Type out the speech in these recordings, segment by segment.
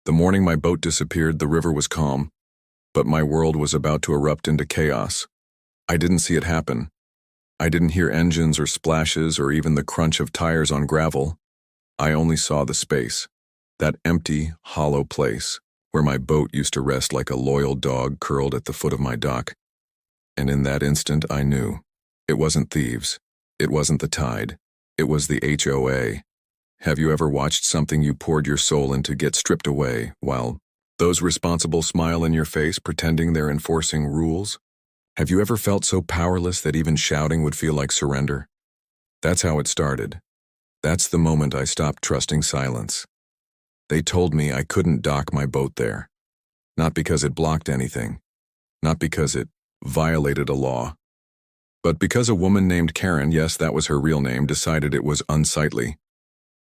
The morning my boat disappeared, the river was calm, but my world was about to erupt into chaos. I didn't see it happen. I didn't hear engines or splashes or even the crunch of tires on gravel. I only saw the space, that empty, hollow place where my boat used to rest like a loyal dog curled at the foot of my dock. And in that instant, I knew. It wasn't thieves. It wasn't the tide. It was the HOA. Have you ever watched something you poured your soul into get stripped away while those responsible smile in your face pretending they're enforcing rules? Have you ever felt so powerless that even shouting would feel like surrender? That's how it started. That's the moment I stopped trusting silence. They told me I couldn't dock my boat there. Not because it blocked anything. Not because it violated a law. But because a woman named Karen, yes, that was her real name, decided it was unsightly.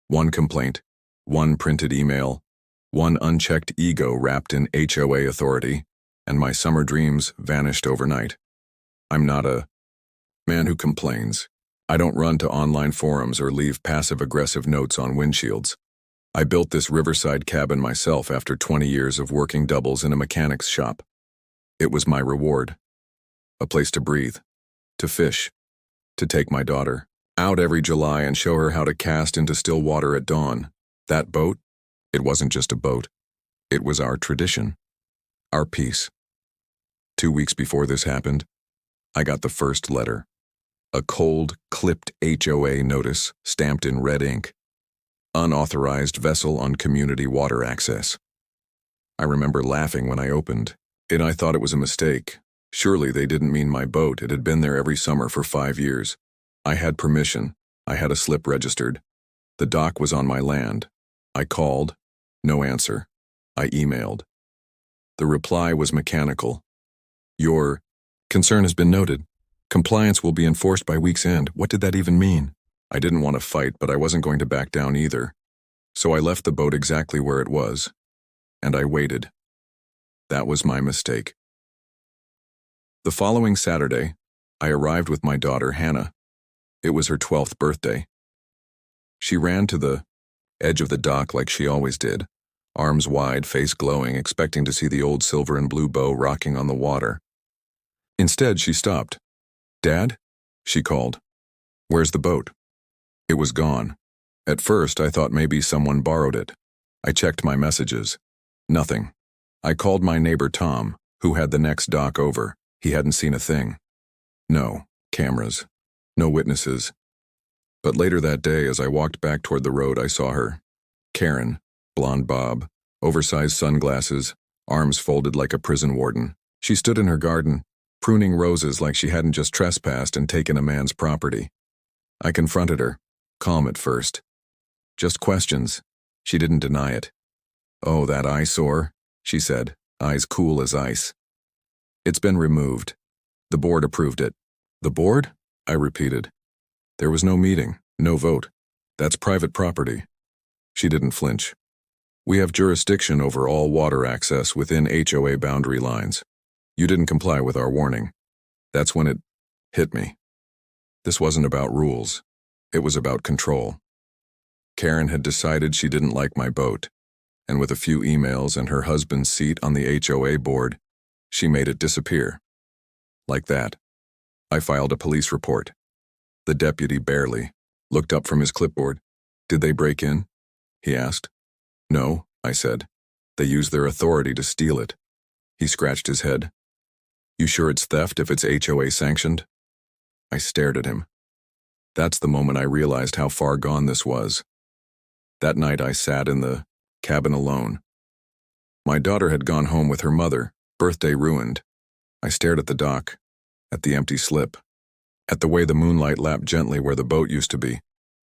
One complaint, one printed email, one unchecked ego wrapped in HOA authority, and my summer dreams vanished overnight. I'm not a man who complains. I don't run to online forums or leave passive-aggressive notes on windshields. I built this riverside cabin myself after 20 years of working doubles in a mechanic's shop. It was my reward. A place to breathe, to fish, to take my daughter out every July and show her how to cast into still water at dawn. That boat, it wasn't just a boat. It was our tradition, our peace. 2 weeks before this happened, I got the first letter. A cold, clipped HOA notice stamped in red ink. Unauthorized vessel on community water access. I remember laughing when I opened it. I thought it was a mistake. Surely they didn't mean my boat. It had been there every summer for 5 years. I had permission. I had a slip registered. The dock was on my land. I called. No answer. I emailed. The reply was mechanical. Your concern has been noted. Compliance will be enforced by week's end. What did that even mean? I didn't want to fight, but I wasn't going to back down either. So I left the boat exactly where it was. And I waited. That was my mistake. The following Saturday, I arrived with my daughter, Hannah. It was her 12th birthday. She ran to the edge of the dock like she always did, arms wide, face glowing, expecting to see the old silver and blue bow rocking on the water. Instead, she stopped. "Dad?" she called. "Where's the boat?" It was gone. At first, I thought maybe someone borrowed it. I checked my messages. Nothing. I called my neighbor Tom, who had the next dock over. He hadn't seen a thing. No cameras. No witnesses. But later that day, as I walked back toward the road, I saw her. Karen, blonde bob, oversized sunglasses, arms folded like a prison warden. She stood in her garden, pruning roses like she hadn't just trespassed and taken a man's property. I confronted her, calm at first. Just questions. She didn't deny it. "Oh, that eyesore," she said, eyes cool as ice. "It's been removed. The board approved it." "The board?" I repeated. "There was no meeting, no vote. That's private property." She didn't flinch. "We have jurisdiction over all water access within HOA boundary lines. You didn't comply with our warning." That's when it hit me. This wasn't about rules. It was about control. Karen had decided she didn't like my boat, and with a few emails and her husband's seat on the HOA board, she made it disappear. Like that. I filed a police report. The deputy barely looked up from his clipboard. "Did they break in?" he asked. "No," I said. "They used their authority to steal it." He scratched his head. "You sure it's theft if it's HOA sanctioned?" I stared at him. That's the moment I realized how far gone this was. That night I sat in the cabin alone. My daughter had gone home with her mother, birthday ruined. I stared at the dock, at the empty slip, at the way the moonlight lapped gently where the boat used to be.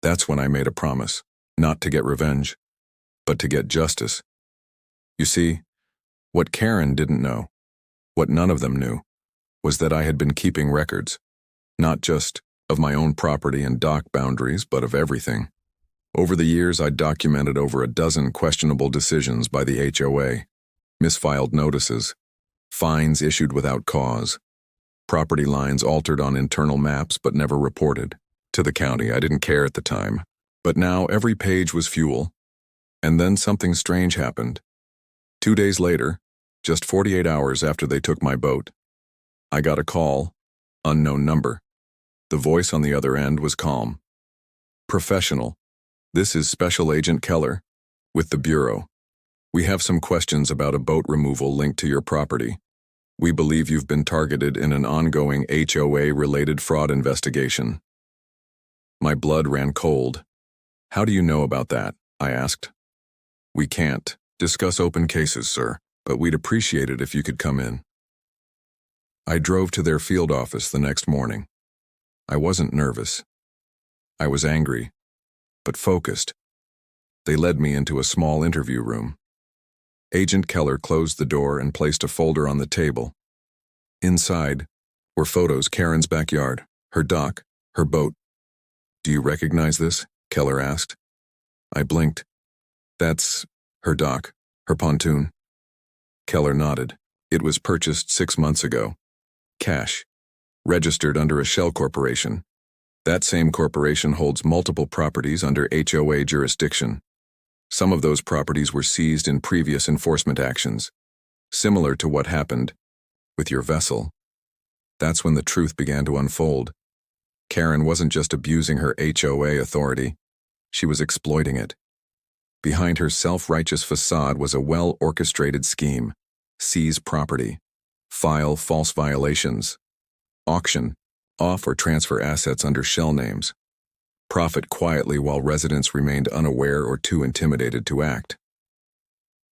That's when I made a promise, not to get revenge, but to get justice. You see, what Karen didn't know, what none of them knew, was that I had been keeping records, not just of my own property and dock boundaries, but of everything. Over the years, I'd documented over a dozen questionable decisions by the HOA, misfiled notices, fines issued without cause, property lines altered on internal maps but never reported to the county. I didn't care at the time, but now every page was fuel. And then something strange happened. 2 days later, just 48 hours after they took my boat, I got a call, unknown number. The voice on the other end was calm. Professional. This is Special Agent Keller, with the Bureau. We have some questions about a boat removal linked to your property. We believe you've been targeted in an ongoing HOA-related fraud investigation. My blood ran cold. How do you know about that? I asked. We can't discuss open cases, sir, but we'd appreciate it if you could come in. I drove to their field office the next morning. I wasn't nervous. I was angry, but focused. They led me into a small interview room. Agent Keller closed the door and placed a folder on the table. Inside were photos: Karen's backyard, her dock, her boat. Do you recognize this? Keller asked. I blinked. That's her dock, her pontoon. Keller nodded. It was purchased 6 months ago. Cash. Registered under a shell corporation. That same corporation holds multiple properties under HOA jurisdiction. Some of those properties were seized in previous enforcement actions, similar to what happened with your vessel. That's when the truth began to unfold. Karen wasn't just abusing her HOA authority, she was exploiting it. Behind her self-righteous facade was a well-orchestrated scheme: seize property, file false violations, auction off or transfer assets under shell names, profit quietly while residents remained unaware or too intimidated to act.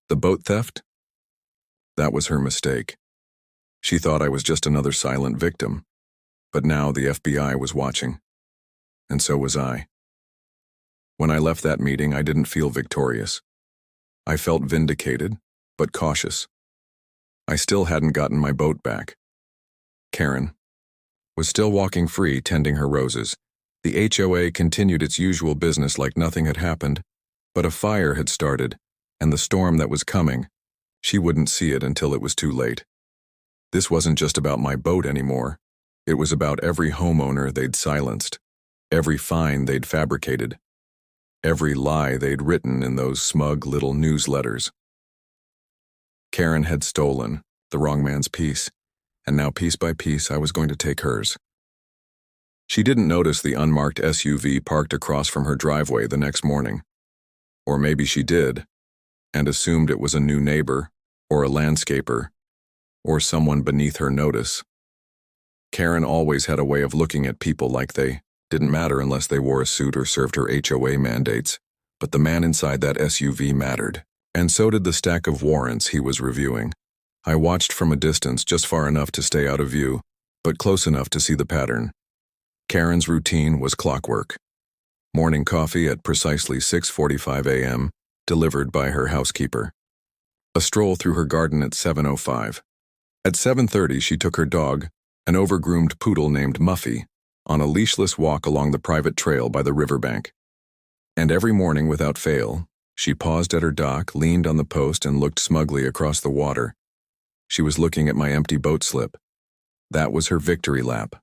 The boat theft? That was her mistake. She thought I was just another silent victim, but now the FBI was watching, and so was I. When I left that meeting, I didn't feel victorious. I felt vindicated, but cautious. I still hadn't gotten my boat back. Karen was still walking free, tending her roses. The HOA continued its usual business like nothing had happened, but a fire had started, and the storm that was coming, she wouldn't see it until it was too late. This wasn't just about my boat anymore. It was about every homeowner they'd silenced, every fine they'd fabricated, every lie they'd written in those smug little newsletters. Karen had stolen the wrong man's peace, and now piece by piece I was going to take hers. She didn't notice the unmarked SUV parked across from her driveway the next morning. Or maybe she did, and assumed it was a new neighbor, or a landscaper, or someone beneath her notice. Karen always had a way of looking at people like they didn't matter unless they wore a suit or served her HOA mandates, but the man inside that SUV mattered, and so did the stack of warrants he was reviewing. I watched from a distance, just far enough to stay out of view, but close enough to see the pattern. Karen's routine was clockwork. Morning coffee at precisely 6:45 a.m., delivered by her housekeeper. A stroll through her garden at 7:05. At 7:30, she took her dog, an overgroomed poodle named Muffy, on a leashless walk along the private trail by the riverbank. And every morning, without fail, she paused at her dock, leaned on the post, and looked smugly across the water. She was looking at my empty boat slip. That was her victory lap.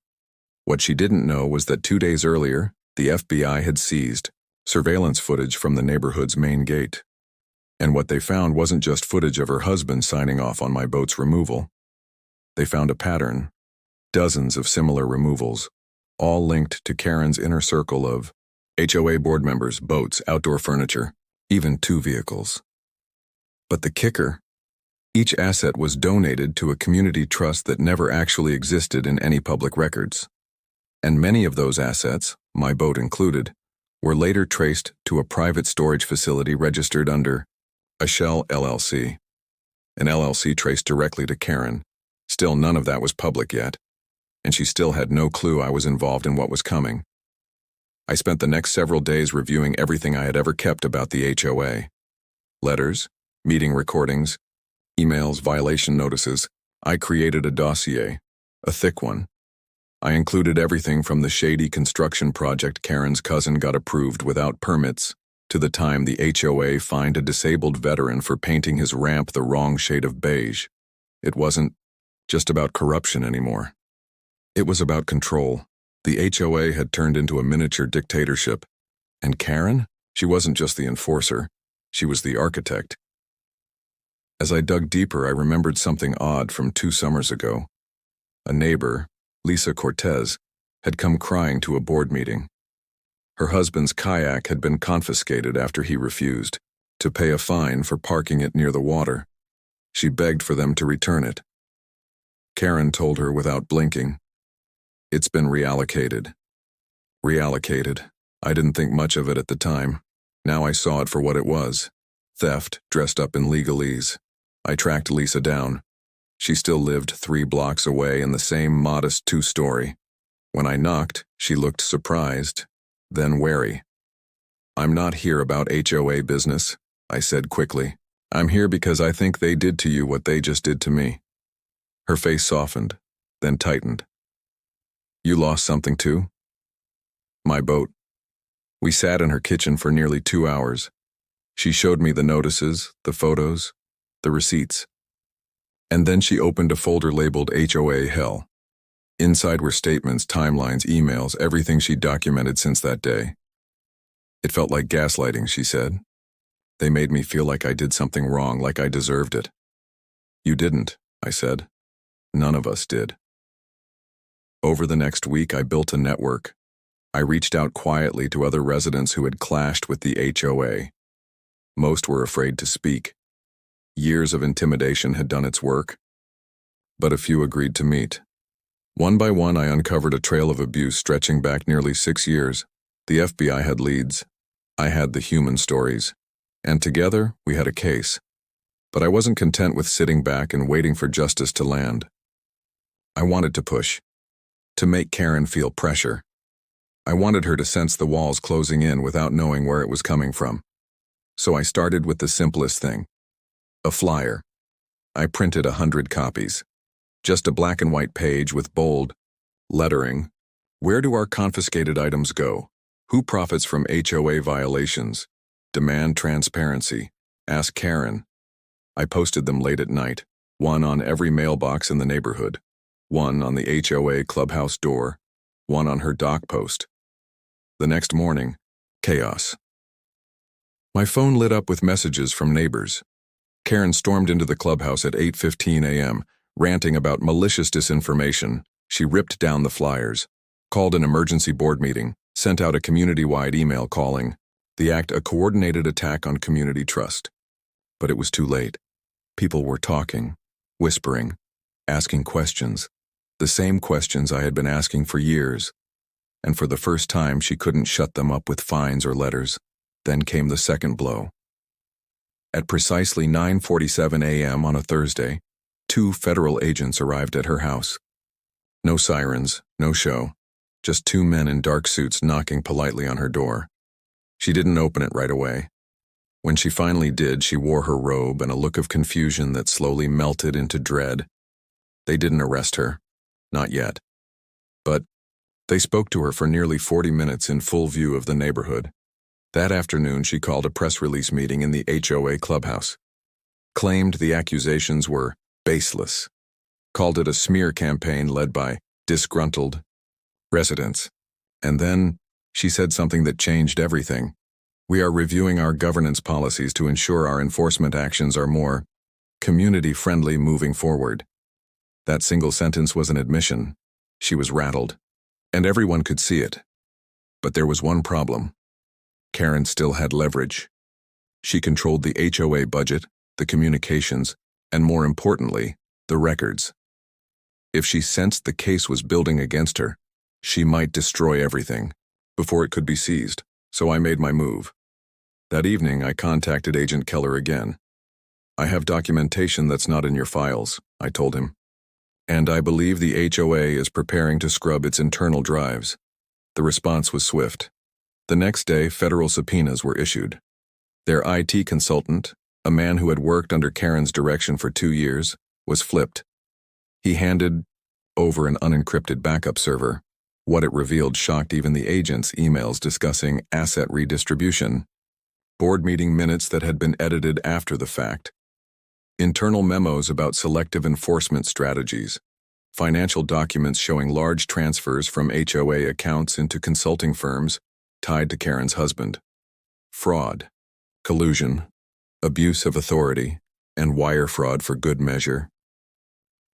What she didn't know was that 2 days earlier, the FBI had seized surveillance footage from the neighborhood's main gate. And what they found wasn't just footage of her husband signing off on my boat's removal. They found a pattern, dozens of similar removals, all linked to Karen's inner circle of HOA board members, boats, outdoor furniture, even 2 vehicles. But the kicker: each asset was donated to a community trust that never actually existed in any public records. And many of those assets, my boat included, were later traced to a private storage facility registered under a Shell LLC. An LLC traced directly to Karen. Still, none of that was public yet, and she still had no clue I was involved in what was coming. I spent the next several days reviewing everything I had ever kept about the HOA. Letters, meeting recordings, emails, violation notices. I created a dossier, a thick one. I included everything from the shady construction project Karen's cousin got approved without permits to the time the HOA fined a disabled veteran for painting his ramp the wrong shade of beige. It wasn't just about corruption anymore. It was about control. The HOA had turned into a miniature dictatorship. And Karen? She wasn't just the enforcer. She was the architect. As I dug deeper, I remembered something odd from 2 summers ago. A neighbor, Lisa Cortez, had come crying to a board meeting. Her husband's kayak had been confiscated after he refused to pay a fine for parking it near the water. She begged for them to return it. Karen told her without blinking, "It's been reallocated." Reallocated. I didn't think much of it at the time. Now I saw it for what it was. Theft dressed up in legalese. I tracked Lisa down. She still lived 3 blocks away in the same modest 2-story. When I knocked, she looked surprised, then wary. "I'm not here about HOA business," I said quickly. "I'm here because I think they did to you what they just did to me." Her face softened, then tightened. "You lost something too?" "My boat." We sat in her kitchen for nearly 2 hours. She showed me the notices, the photos, the receipts. And then she opened a folder labeled HOA Hell. Inside were statements, timelines, emails, everything she documented since that day. "It felt like gaslighting," she said. "They made me feel like I did something wrong, like I deserved it." "You didn't," I said. "None of us did." Over the next week, I built a network. I reached out quietly to other residents who had clashed with the HOA. Most were afraid to speak. Years of intimidation had done its work, but a few agreed to meet. One by one, I uncovered a trail of abuse stretching back nearly 6 years. The FBI had leads. I had the human stories. And together, we had a case. But I wasn't content with sitting back and waiting for justice to land. I wanted to push, to make Karen feel pressure. I wanted her to sense the walls closing in without knowing where it was coming from. So I started with the simplest thing. A flyer. I printed 100 copies. Just a black and white page with bold lettering. "Where do our confiscated items go? Who profits from HOA violations? Demand transparency. Ask Karen." I posted them late at night, one on every mailbox in the neighborhood, one on the HOA clubhouse door, one on her dock post. The next morning, chaos. My phone lit up with messages from neighbors. Karen stormed into the clubhouse at 8:15 a.m., ranting about malicious disinformation. She ripped down the flyers, called an emergency board meeting, sent out a community-wide email calling the act a coordinated attack on community trust. But it was too late. People were talking, whispering, asking questions, the same questions I had been asking for years. And for the first time, she couldn't shut them up with fines or letters. Then came the second blow. At precisely 9:47 a.m. on a Thursday, 2 federal agents arrived at her house. No sirens, no show, just 2 men in dark suits knocking politely on her door. She didn't open it right away. When she finally did, she wore her robe and a look of confusion that slowly melted into dread. They didn't arrest her. Not yet. But they spoke to her for nearly 40 minutes in full view of the neighborhood. That afternoon, she called a press release meeting in the HOA clubhouse, claimed the accusations were baseless, called it a smear campaign led by disgruntled residents. And then she said something that changed everything. "We are reviewing our governance policies to ensure our enforcement actions are more community-friendly moving forward." That single sentence was an admission. She was rattled, and everyone could see it. But there was one problem. Karen still had leverage. She controlled the HOA budget, the communications, and more importantly, the records. If she sensed the case was building against her, she might destroy everything before it could be seized. So I made my move. That evening, I contacted Agent Keller again. "I have documentation that's not in your files," I told him. "And I believe the HOA is preparing to scrub its internal drives." The response was swift. The next day, federal subpoenas were issued. Their IT consultant, a man who had worked under Karen's direction for 2 years, was flipped. He handed over an unencrypted backup server. What it revealed shocked even the agent's emails discussing asset redistribution, board meeting minutes that had been edited after the fact, internal memos about selective enforcement strategies, financial documents showing large transfers from HOA accounts into consulting firms tied to Karen's husband. Fraud, collusion, abuse of authority, and wire fraud for good measure.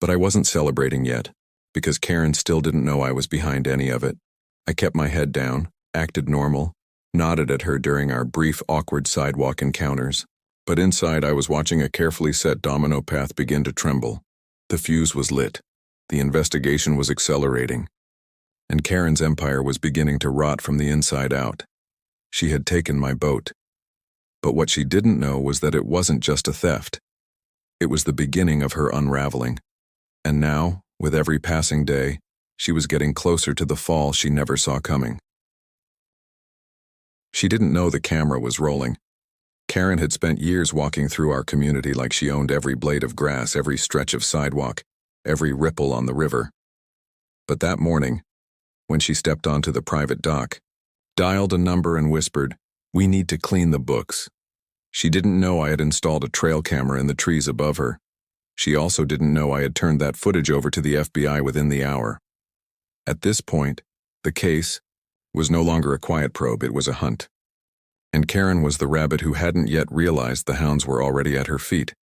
But I wasn't celebrating yet, because Karen still didn't know I was behind any of it. I kept my head down, acted normal, nodded at her during our brief, awkward sidewalk encounters. But inside I was watching a carefully set domino path begin to tremble. The fuse was lit. The investigation was accelerating. And Karen's empire was beginning to rot from the inside out. She had taken my boat. But what she didn't know was that it wasn't just a theft. It was the beginning of her unraveling. And now, with every passing day, she was getting closer to the fall she never saw coming. She didn't know the camera was rolling. Karen had spent years walking through our community like she owned every blade of grass, every stretch of sidewalk, every ripple on the river. But that morning, when she stepped onto the private dock, dialed a number and whispered, "We need to clean the books." She didn't know I had installed a trail camera in the trees above her. She also didn't know I had turned that footage over to the FBI within the hour. At this point, the case was no longer a quiet probe, it was a hunt. And Karen was the rabbit who hadn't yet realized the hounds were already at her feet.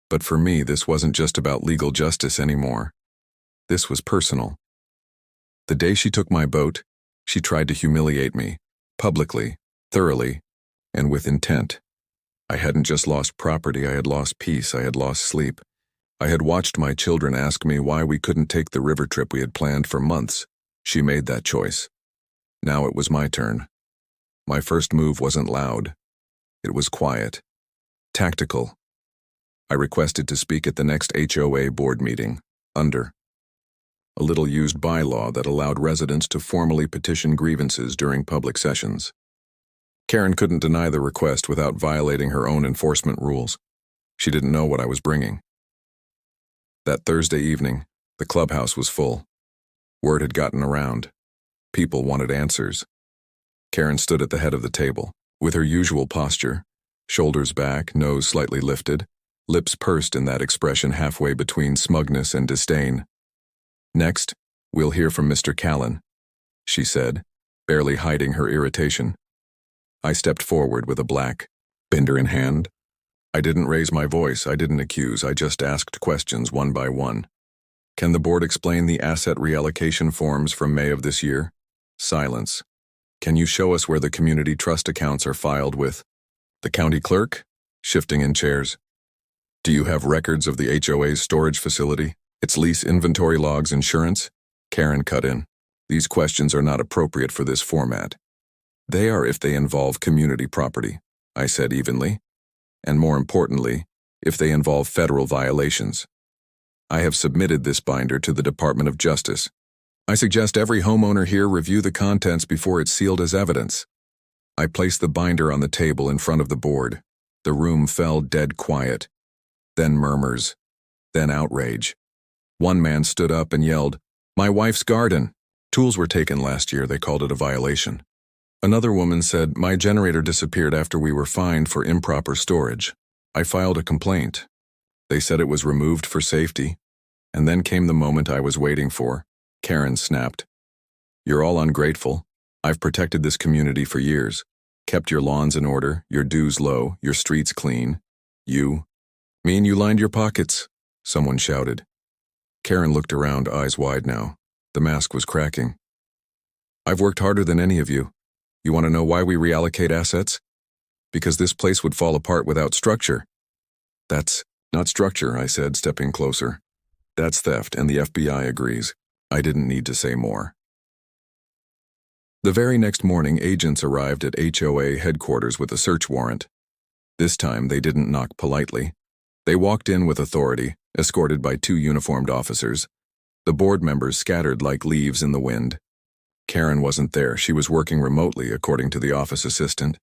But for me, this wasn't just about legal justice anymore. This was personal. The day she took my boat, she tried to humiliate me, publicly, thoroughly, and with intent. I hadn't just lost property, I had lost peace, I had lost sleep. I had watched my children ask me why we couldn't take the river trip we had planned for months. She made that choice. Now it was my turn. My first move wasn't loud. It was quiet. Tactical. I requested to speak at the next HOA board meeting, under a little used bylaw that allowed residents to formally petition grievances during public sessions. Karen couldn't deny the request without violating her own enforcement rules. She didn't know what I was bringing. That Thursday evening, the clubhouse was full. Word had gotten around. People wanted answers. Karen stood at the head of the table, with her usual posture, shoulders back, nose slightly lifted, lips pursed in that expression halfway between smugness and disdain. "Next, we'll hear from Mr. Callan," she said, barely hiding her irritation. I stepped forward with a black binder in hand. I didn't raise my voice, I didn't accuse, I just asked questions one by one. "Can the board explain the asset reallocation forms from May of this year?" Silence. "Can you show us where the community trust accounts are filed with the county clerk?" Shifting in chairs. "Do you have records of the HOA's storage facility, its lease, inventory logs, insurance?" Karen cut in. "These questions are not appropriate for this format." "They are if they involve community property," I said evenly. "And more importantly, if they involve federal violations. I have submitted this binder to the Department of Justice. I suggest every homeowner here review the contents before it's sealed as evidence." I placed the binder on the table in front of the board. The room fell dead quiet. Then murmurs. Then outrage. One man stood up and yelled, "My wife's garden! Tools were taken last year, they called it a violation." Another woman said, "My generator disappeared after we were fined for improper storage. I filed a complaint. They said it was removed for safety." And then came the moment I was waiting for. Karen snapped. "You're all ungrateful. I've protected this community for years. Kept your lawns in order, your dues low, your streets clean. You mean you lined your pockets?" someone shouted. Karen looked around, eyes wide now. The mask was cracking. "I've worked harder than any of you. You want to know why we reallocate assets? Because this place would fall apart without structure." "That's not structure," I said, stepping closer. "That's theft, and the FBI agrees." I didn't need to say more. The very next morning, agents arrived at HOA headquarters with a search warrant. This time, they didn't knock politely. They walked in with authority, escorted by 2 uniformed officers. The board members scattered like leaves in the wind. Karen wasn't there. She was working remotely, according to the office assistant.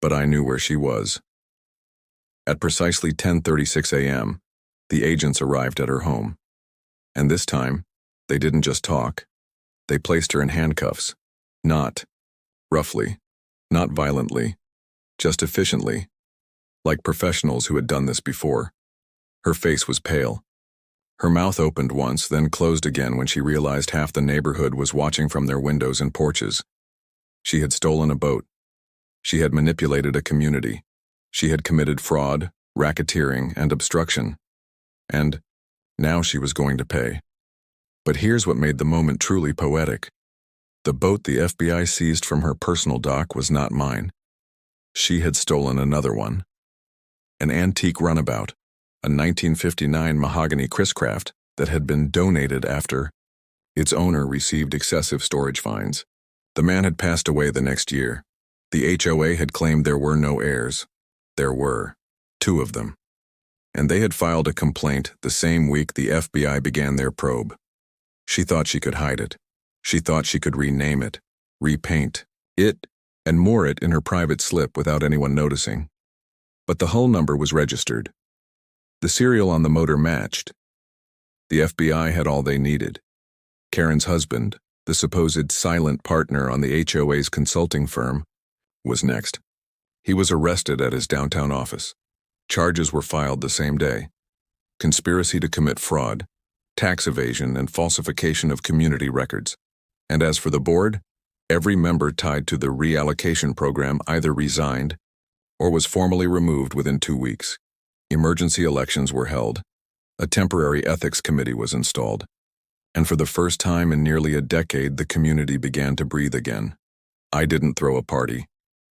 But I knew where she was. At precisely 10:36 a.m., the agents arrived at her home. And this time, they didn't just talk. They placed her in handcuffs. Not roughly, not violently, just efficiently, like professionals who had done this before. Her face was pale. Her mouth opened once, then closed again when she realized half the neighborhood was watching from their windows and porches. She had stolen a boat. She had manipulated a community. She had committed fraud, racketeering, and obstruction. And now she was going to pay. But here's what made the moment truly poetic. The boat the FBI seized from her personal dock was not mine. She had stolen another one. An antique runabout, a 1959 mahogany Chris-Craft that had been donated after its owner received excessive storage fines. The man had passed away the next year. The HOA had claimed there were no heirs. There were 2 of them. And they had filed a complaint the same week the FBI began their probe. She thought she could hide it. She thought she could rename it, repaint it, and moor it in her private slip without anyone noticing. But the hull number was registered. The serial on the motor matched. The FBI had all they needed. Karen's husband, the supposed silent partner on the HOA's consulting firm, was next. He was arrested at his downtown office. Charges were filed the same day: conspiracy to commit fraud, tax evasion, and falsification of community records. And as for the board, every member tied to the reallocation program either resigned or was formally removed within 2 weeks. Emergency elections were held. A temporary ethics committee was installed. And for the first time in nearly a decade, the community began to breathe again. I didn't throw a party.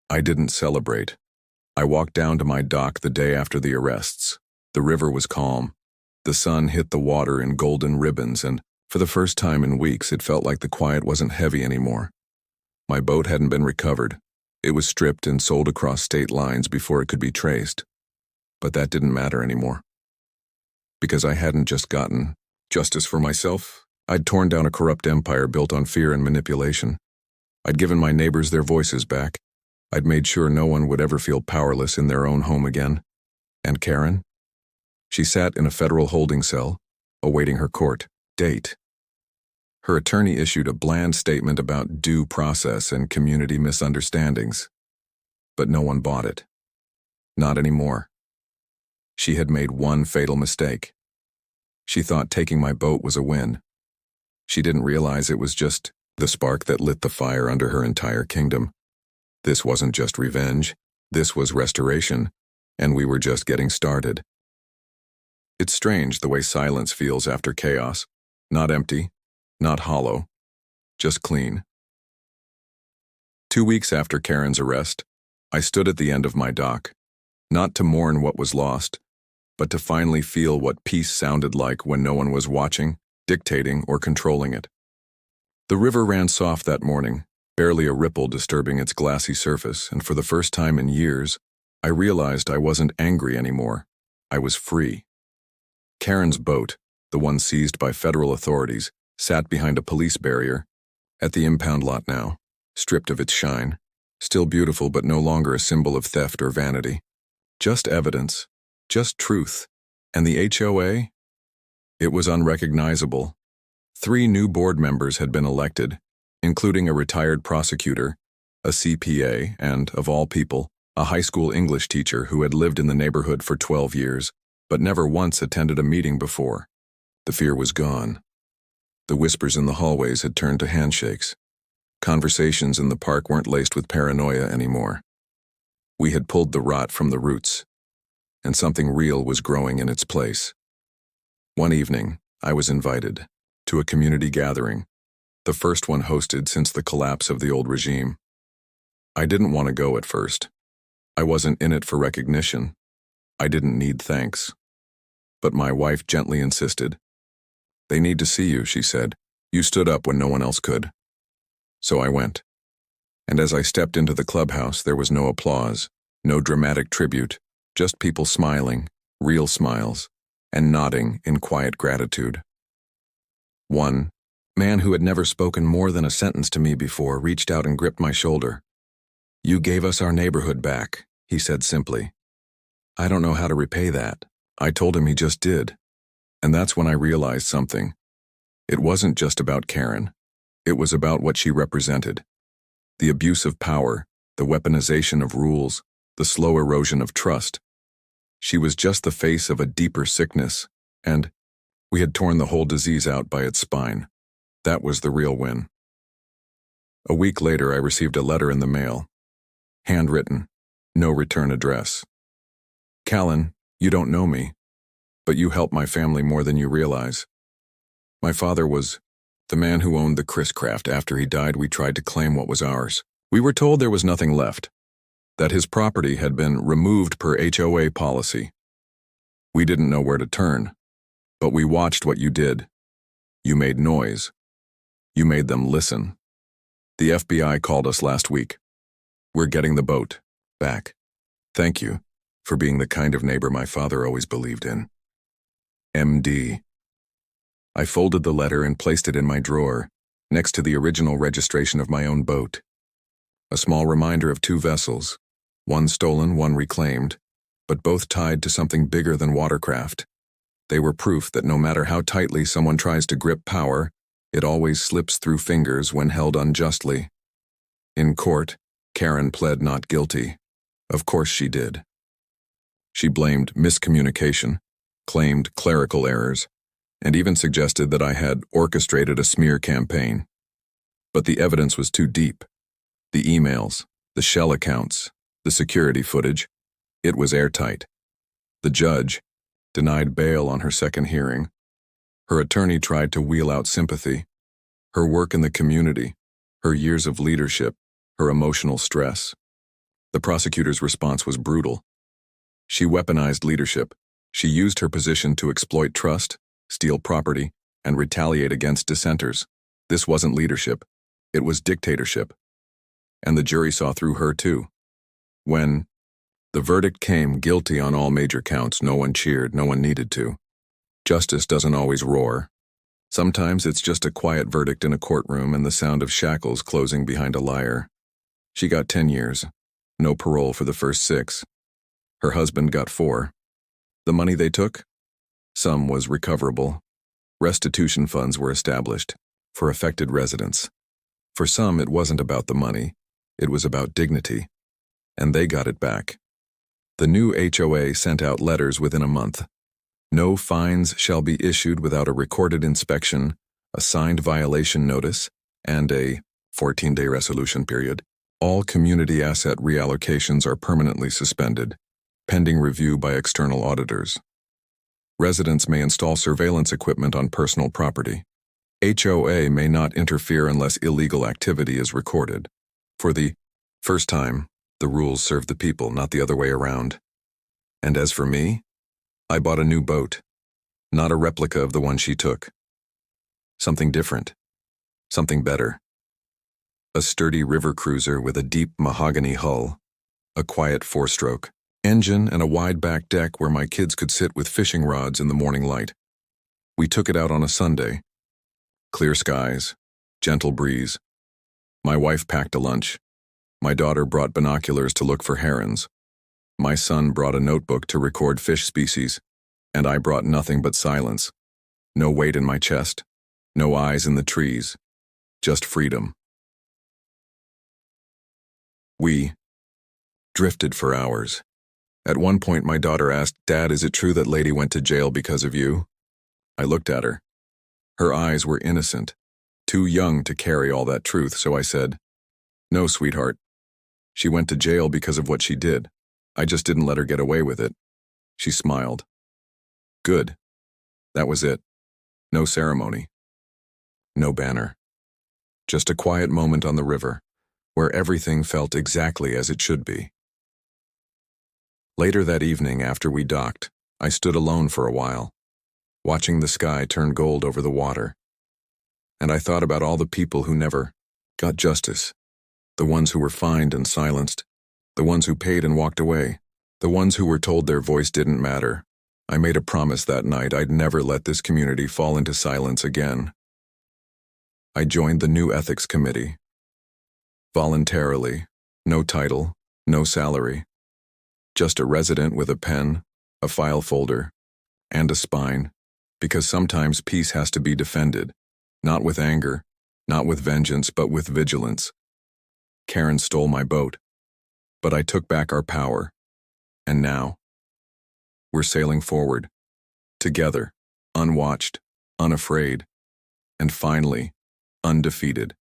I didn't celebrate. I walked down to my dock the day after the arrests. The river was calm. The sun hit the water in golden ribbons, and for the first time in weeks, it felt like the quiet wasn't heavy anymore. My boat hadn't been recovered. It was stripped and sold across state lines before it could be traced. But that didn't matter anymore. Because I hadn't just gotten justice for myself. I'd torn down a corrupt empire built on fear and manipulation. I'd given my neighbors their voices back. I'd made sure no one would ever feel powerless in their own home again. And Karen? She sat in a federal holding cell, awaiting her court date. Her attorney issued a bland statement about due process and community misunderstandings. But no one bought it. Not anymore. She had made one fatal mistake. She thought taking my boat was a win. She didn't realize it was just the spark that lit the fire under her entire kingdom. This wasn't just revenge. This was restoration, and we were just getting started. It's strange the way silence feels after chaos. Not empty, not hollow, just clean. 2 weeks after Karen's arrest, I stood at the end of my dock, not to mourn what was lost, but to finally feel what peace sounded like when no one was watching, dictating, or controlling it. The river ran soft that morning, barely a ripple disturbing its glassy surface, and for the first time in years, I realized I wasn't angry anymore. I was free. Karen's boat, the one seized by federal authorities, sat behind a police barrier at the impound lot now, stripped of its shine, still beautiful but no longer a symbol of theft or vanity. Just evidence, just truth. And the HOA? It was unrecognizable. 3 new board members had been elected, including a retired prosecutor, a CPA, and, of all people, a high school English teacher who had lived in the neighborhood for 12 years, but never once attended a meeting before. The fear was gone. The whispers in the hallways had turned to handshakes. Conversations in the park weren't laced with paranoia anymore. We had pulled the rot from the roots, and something real was growing in its place. One evening, I was invited to a community gathering, the first one hosted since the collapse of the old regime. I didn't want to go at first. I wasn't in it for recognition. I didn't need thanks. But my wife gently insisted. "They need to see you," she said. "You stood up when no one else could." So I went. And as I stepped into the clubhouse, there was no applause, no dramatic tribute, just people smiling, real smiles, and nodding in quiet gratitude. One man who had never spoken more than a sentence to me before reached out and gripped my shoulder. "You gave us our neighborhood back," he said simply. "I don't know how to repay that." I told him he just did. And that's when I realized something. It wasn't just about Karen. It was about what she represented. The abuse of power, the weaponization of rules, the slow erosion of trust. She was just the face of a deeper sickness, and we had torn the whole disease out by its spine. That was the real win. A week later, I received a letter in the mail. Handwritten, no return address. "Callan, You don't know me, but you help my family more than you realize. My father was the man who owned the Chris Craft. After he died, we tried to claim what was ours. We were told there was nothing left, that his property had been removed per HOA policy. We didn't know where to turn, but we watched what you did. You made noise. You made them listen. The FBI called us last week. We're getting the boat back. Thank you for being the kind of neighbor my father always believed in. MD. I folded the letter and placed it in my drawer, next to the original registration of my own boat. A small reminder of two vessels, one stolen, one reclaimed, but both tied to something bigger than watercraft. They were proof that no matter how tightly someone tries to grip power, it always slips through fingers when held unjustly. In court, Karen pled not guilty. Of course she did. She blamed miscommunication, claimed clerical errors, and even suggested that I had orchestrated a smear campaign. But the evidence was too deep. The emails, the shell accounts, the security footage, it was airtight. The judge denied bail on her second hearing. Her attorney tried to wheel out sympathy. Her work in the community, her years of leadership, her emotional stress. The prosecutor's response was brutal. She weaponized leadership. She used her position to exploit trust, steal property, and retaliate against dissenters. This wasn't leadership. It was dictatorship. And the jury saw through her too. When the verdict came guilty on all major counts, no one cheered, no one needed to. Justice doesn't always roar. Sometimes it's just a quiet verdict in a courtroom and the sound of shackles closing behind a liar. She got 10 years, no parole for the first 6. Her husband got 4. The money they took? Some was recoverable. Restitution funds were established for affected residents. For some, it wasn't about the money. It was about dignity. And they got it back. The new HOA sent out letters within a month. No fines shall be issued without a recorded inspection, a signed violation notice, and a 14-day resolution period. All community asset reallocations are permanently suspended, pending review by external auditors. Residents may install surveillance equipment on personal property. HOA may not interfere unless illegal activity is recorded. For the first time, the rules serve the people, not the other way around. And as for me, I bought a new boat, not a replica of the one she took. Something different, something better. A sturdy river cruiser with a deep mahogany hull, a quiet 4-stroke engine, and a wide back deck where my kids could sit with fishing rods in the morning light. We took it out on a Sunday. Clear skies, gentle breeze. My wife packed a lunch. My daughter brought binoculars to look for herons. My son brought a notebook to record fish species, and I brought nothing but silence. No weight in my chest, no eyes in the trees, just freedom. We drifted for hours. At one point, my daughter asked, "Dad, is it true that lady went to jail because of you?" I looked at her. Her eyes were innocent, too young to carry all that truth, so I said, "No, sweetheart. She went to jail because of what she did. I just didn't let her get away with it." She smiled. Good. That was it. No ceremony. No banner. Just a quiet moment on the river, where everything felt exactly as it should be. Later that evening, after we docked, I stood alone for a while, watching the sky turn gold over the water. And I thought about all the people who never got justice, the ones who were fined and silenced, the ones who paid and walked away, the ones who were told their voice didn't matter. I made a promise that night I'd never let this community fall into silence again. I joined the new ethics committee. Voluntarily, no title, no salary. Just a resident with a pen, a file folder, and a spine, because sometimes peace has to be defended, not with anger, not with vengeance, but with vigilance. Karen stole my boat, but I took back our power, and now, we're sailing forward, together, unwatched, unafraid, and finally, undefeated.